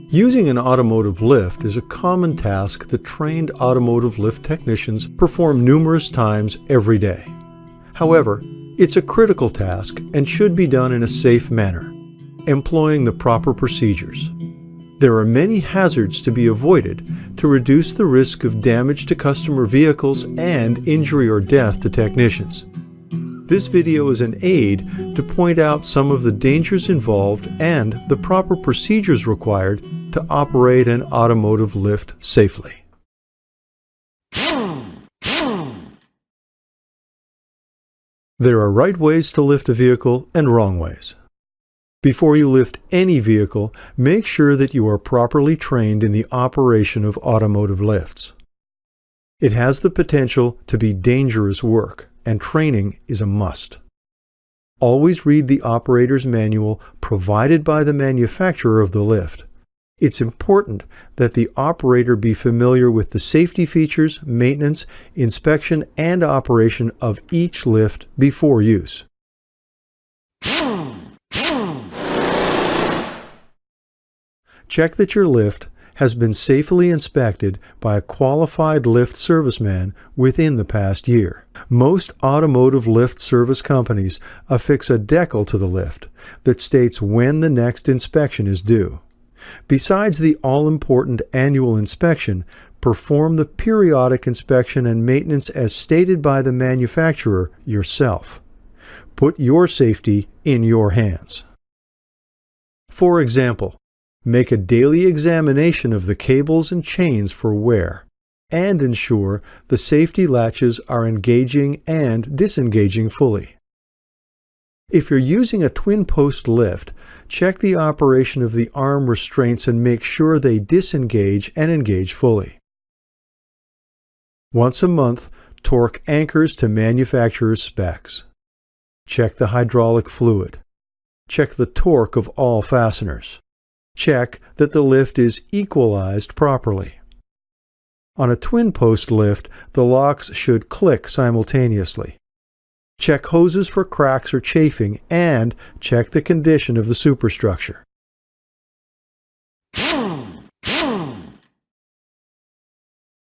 Using an automotive lift is a common task that trained automotive lift technicians perform numerous times every day. However, it's a critical task and should be done in a safe manner, employing the proper procedures. There are many hazards to be avoided to reduce the risk of damage to customer vehicles and injury or death to technicians. This video is an aid to point out some of the dangers involved and the proper procedures required to operate an automotive lift safely. There are right ways to lift a vehicle and wrong ways. Before you lift any vehicle, make sure that you are properly trained in the operation of automotive lifts. It has the potential to be dangerous work, and training is a must. Always read the operator's manual provided by the manufacturer of the lift. It's important that the operator be familiar with the safety features, maintenance, inspection, and operation of each lift before use. Check that your lift has been safely inspected by a qualified lift serviceman within the past year. Most automotive lift service companies affix a decal to the lift that states when the next inspection is due. Besides the all-important annual inspection, perform the periodic inspection and maintenance as stated by the manufacturer yourself. Put your safety in your hands. For example, make a daily examination of the cables and chains for wear, and ensure the safety latches are engaging and disengaging fully. If you're using a twin-post lift, check the operation of the arm restraints and make sure they disengage and engage fully. Once a month, torque anchors to manufacturer's specs. Check the hydraulic fluid. Check the torque of all fasteners. Check that the lift is equalized properly. On a twin-post lift, the locks should click simultaneously. Check hoses for cracks or chafing, and check the condition of the superstructure.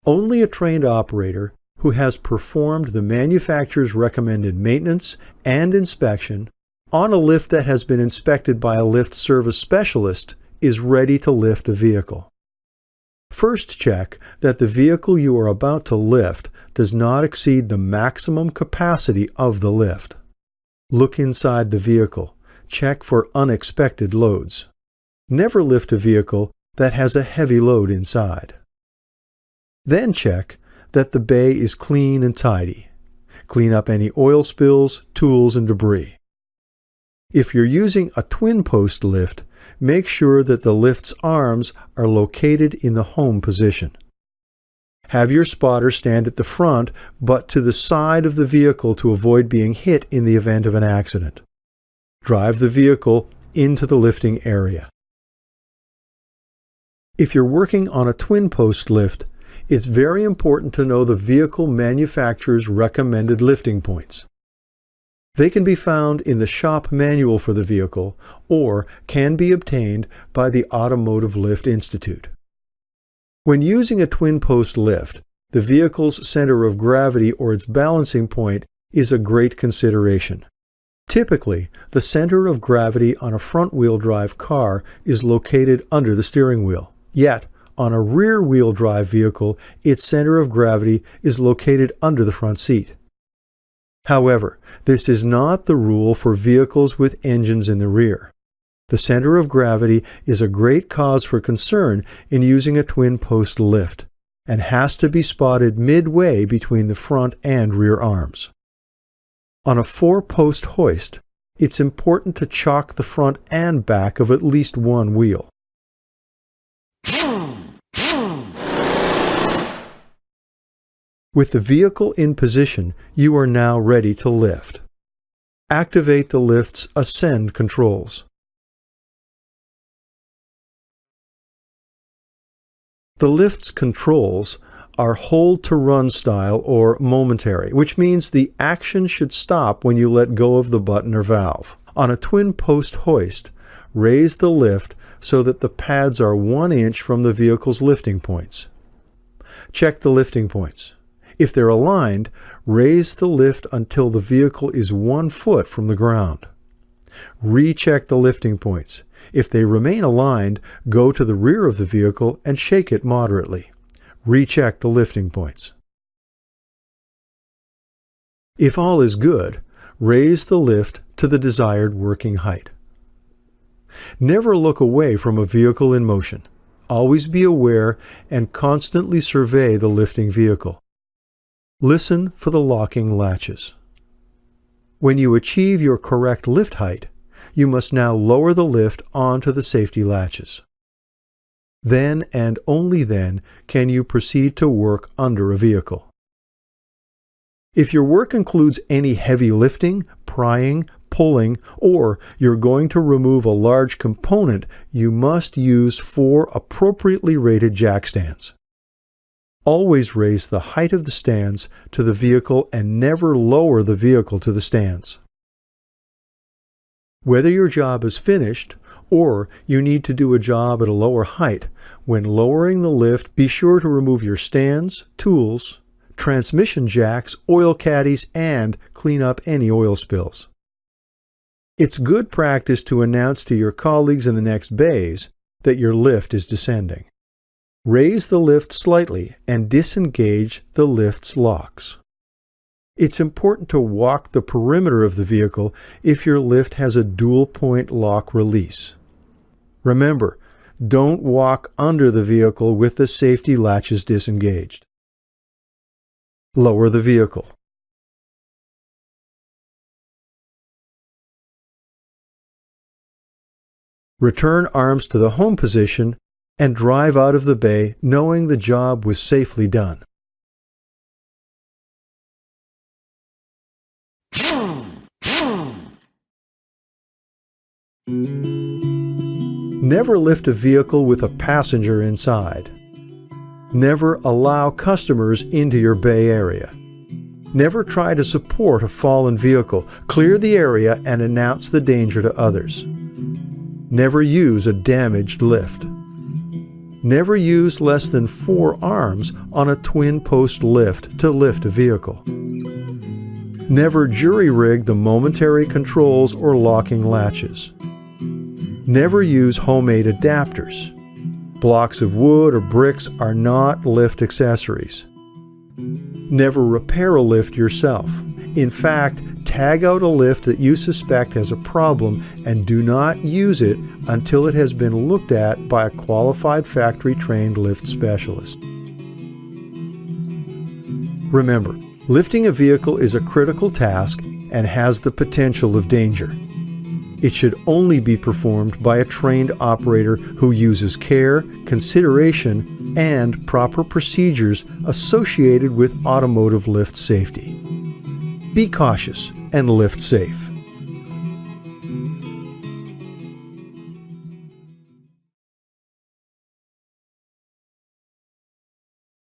Only a trained operator who has performed the manufacturer's recommended maintenance and inspection on a lift that has been inspected by a lift service specialist is ready to lift a vehicle. First, check that the vehicle you are about to lift does not exceed the maximum capacity of the lift. Look inside the vehicle. Check for unexpected loads. Never lift a vehicle that has a heavy load inside. Then check that the bay is clean and tidy. Clean up any oil spills, tools, and debris. If you're using a twin-post lift, make sure that the lift's arms are located in the home position. Have your spotter stand at the front but to the side of the vehicle to avoid being hit in the event of an accident. Drive the vehicle into the lifting area. If you're working on a twin-post lift, it's very important to know the vehicle manufacturer's recommended lifting points. They can be found in the shop manual for the vehicle or can be obtained by the Automotive Lift Institute. When using a twin-post lift, the vehicle's center of gravity or its balancing point is a great consideration. Typically, the center of gravity on a front-wheel drive car is located under the steering wheel. Yet, on a rear-wheel drive vehicle, its center of gravity is located under the front seat. However, this is not the rule for vehicles with engines in the rear. The center of gravity is a great cause for concern in using a twin-post lift and has to be spotted midway between the front and rear arms. On a 4-post hoist, it's important to chock the front and back of at least one wheel. With the vehicle in position, you are now ready to lift. Activate the lift's ascend controls. The lift's controls are hold to run style or momentary, which means the action should stop when you let go of the button or valve. On a twin post hoist, raise the lift so that the pads are 1 inch from the vehicle's lifting points. Check the lifting points. If they're aligned, raise the lift until the vehicle is 1 foot from the ground. Recheck the lifting points. If they remain aligned, go to the rear of the vehicle and shake it moderately. Recheck the lifting points. If all is good, raise the lift to the desired working height. Never look away from a vehicle in motion. Always be aware and constantly survey the lifting vehicle. Listen for the locking latches. When you achieve your correct lift height, you must now lower the lift onto the safety latches. Then and only then can you proceed to work under a vehicle. If your work includes any heavy lifting, prying, pulling, or you're going to remove a large component, you must use 4 appropriately rated jack stands. Always raise the height of the stands to the vehicle and never lower the vehicle to the stands. Whether your job is finished or you need to do a job at a lower height, when lowering the lift, be sure to remove your stands, tools, transmission jacks, oil caddies, and clean up any oil spills. It's good practice to announce to your colleagues in the next bays that your lift is descending. Raise the lift slightly and disengage the lift's locks. It's important to walk the perimeter of the vehicle if your lift has a dual-point lock release. Remember, don't walk under the vehicle with the safety latches disengaged. Lower the vehicle. Return arms to the home position and drive out of the bay knowing the job was safely done. Never lift a vehicle with a passenger inside. Never allow customers into your bay area. Never try to support a fallen vehicle. Clear the area and announce the danger to others. Never use a damaged lift. Never use less than 4 arms on a twin post lift to lift a vehicle. Never jury-rig the momentary controls or locking latches. Never use homemade adapters. Blocks of wood or bricks are not lift accessories. Never repair a lift yourself. In fact, tag out a lift that you suspect has a problem and do not use it until it has been looked at by a qualified factory-trained lift specialist. Remember, lifting a vehicle is a critical task and has the potential of danger. It should only be performed by a trained operator who uses care, consideration, and proper procedures associated with automotive lift safety. Be cautious and lift safe.